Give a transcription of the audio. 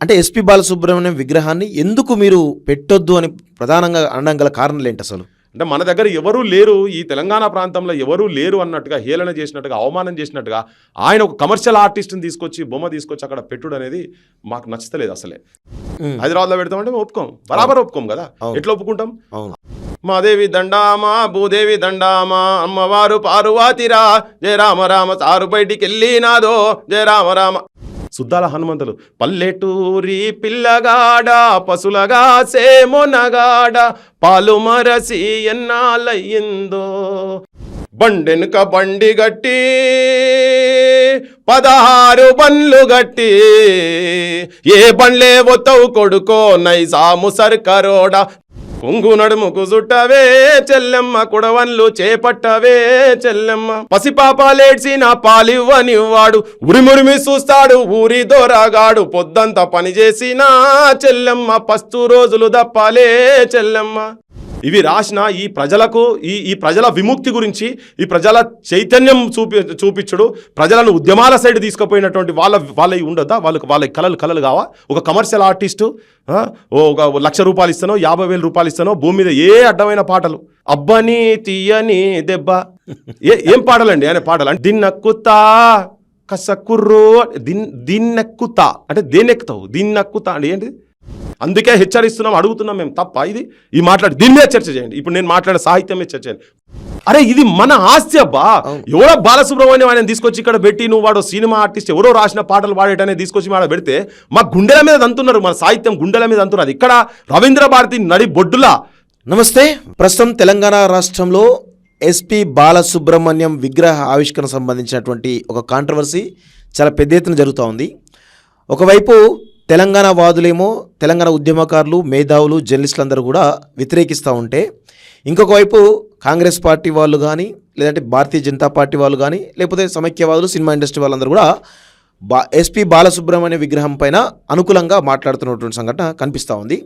అంటే ఎస్పి బాలసుబ్రహ్మణ్యం విగ్రహాన్ని ఎందుకు మీరు పెట్టొద్దు అని ప్రధానంగా అనడం గల కారణాలు ఏంటి అసలు? అంటే మన దగ్గర ఎవరూ లేరు, ఈ తెలంగాణ ప్రాంతంలో ఎవరూ లేరు అన్నట్టుగా, హేళన చేసినట్టుగా, అవమానం చేసినట్టుగా ఆయన ఒక కమర్షియల్ ఆర్టిస్ట్ని తీసుకొచ్చి బొమ్మ తీసుకొచ్చి అక్కడ పెట్టుడు అనేది మాకు నచ్చలేదు అసలే. హైదరాబాద్లో పెడతామంటే మేము ఒప్పుకోం, బరాబర్ ఒప్పుకోం కదా, ఎట్లా ఒప్పుకుంటాం? మాదేవి దండామా భూదేవి దండామా అమ్మవారు పార్వతిరా జయ రామ రామ సారు బయటికి వెళ్ళినాదో జయ రామ రామ. సుద్దాల హనుమంతులు పల్లెటూరి పిల్లగాడ పశులగా సేమొనగాడ పాలు మరసి ఎన్నాలయ్యిందో బండెనుక బండి గట్టి 16 బండ్లు గట్టి ఏ బండ్లే ఒత్తవు కొడుకో నైజాము సర్కరోడా కొంగు నడుముకు చుట్టవే చెల్లెమ్మ కుడవన్లు చేపట్టవే చెల్లెమ్మ పసిపాపాలేడ్చిన పాలివ్వనివ్వాడు ఉరిమురిమి చూస్తాడు ఊరి దొరగాడు పొద్దంతా పని చేసిన చెల్లెమ్మ పస్తు రోజులు దప్పాలే చెల్లెమ్మ. ఇవి రాసిన ఈ ప్రజలకు ఈ ప్రజల విముక్తి గురించి, ఈ ప్రజల చైతన్యం చూపించుడు, ప్రజలను ఉద్యమాల సైడ్ తీసుకుపోయినటువంటి వాళ్ళవి ఉండొద్దా? వాళ్ళ కళలు కావా? ఒక కమర్షియల్ ఆర్టిస్టు ఒక ₹1,00,000 ఇస్తానో 50,000 రూపాయలు ఇస్తానో భూమి మీద ఏ అడ్డమైన పాటలు, అబ్బని తీయని దెబ్బ, ఏం పాటలండి ఆయన పాటలు? అంటే దిన్నక్కుతా కసకుర్రు, దిన్నెక్కుతా అంటే దేన్నెక్కుతావు, దిన్నక్కుతా అంటే ఏంటి? అందుకే హెచ్చరిస్తున్నాం, అడుగుతున్నాం మేము, తప్ప ఇది? ఈ మాట్లాడి దీని మీద చర్చ చేయండి. ఇప్పుడు నేను మాట్లాడే సాహిత్యం మీద చర్చ చేయండి. అరే ఇది మన ఆస్తి అబ్బా. ఎవరో బాలసుబ్రహ్మణ్యం ఆయన తీసుకొచ్చి ఇక్కడ పెట్టి నువ్వు వాడు సినిమా ఆర్టిస్ట్ ఎవరో రాసిన పాటలు పాడేటనే తీసుకొచ్చి మాట పెడితే మా గుండెల మీద అంటున్నారు, మన సాహిత్యం గుండెల మీద అంటున్నారు. ఇక్కడ రవీంద్ర భారతి నడి బొడ్డులా. నమస్తే. ప్రస్తుతం తెలంగాణ రాష్ట్రంలో ఎస్పి బాలసుబ్రహ్మణ్యం విగ్రహ ఆవిష్కరణ సంబంధించినటువంటి ఒక కాంట్రవర్సీ చాలా పెద్ద ఎత్తున జరుగుతూ ఉంది. ఒకవైపు తెలంగాణ వాదులేమో, తెలంగాణ ఉద్యమకారులు, మేధావులు, జర్నలిస్టులు అందరూ కూడా వ్యతిరేకిస్తూ ఉంటే, ఇంకొక వైపు కాంగ్రెస్ పార్టీ వాళ్ళు కానీ, లేదంటే భారతీయ జనతా పార్టీ వాళ్ళు కానీ, లేకపోతే సమైక్యవాదులు, సినిమా ఇండస్ట్రీ వాళ్ళందరూ కూడా ఎస్పి బాలసుబ్రహ్మణ్య విగ్రహం పైన అనుకూలంగా మాట్లాడుతున్నటువంటి సంఘటన కనిపిస్తూ ఉంది.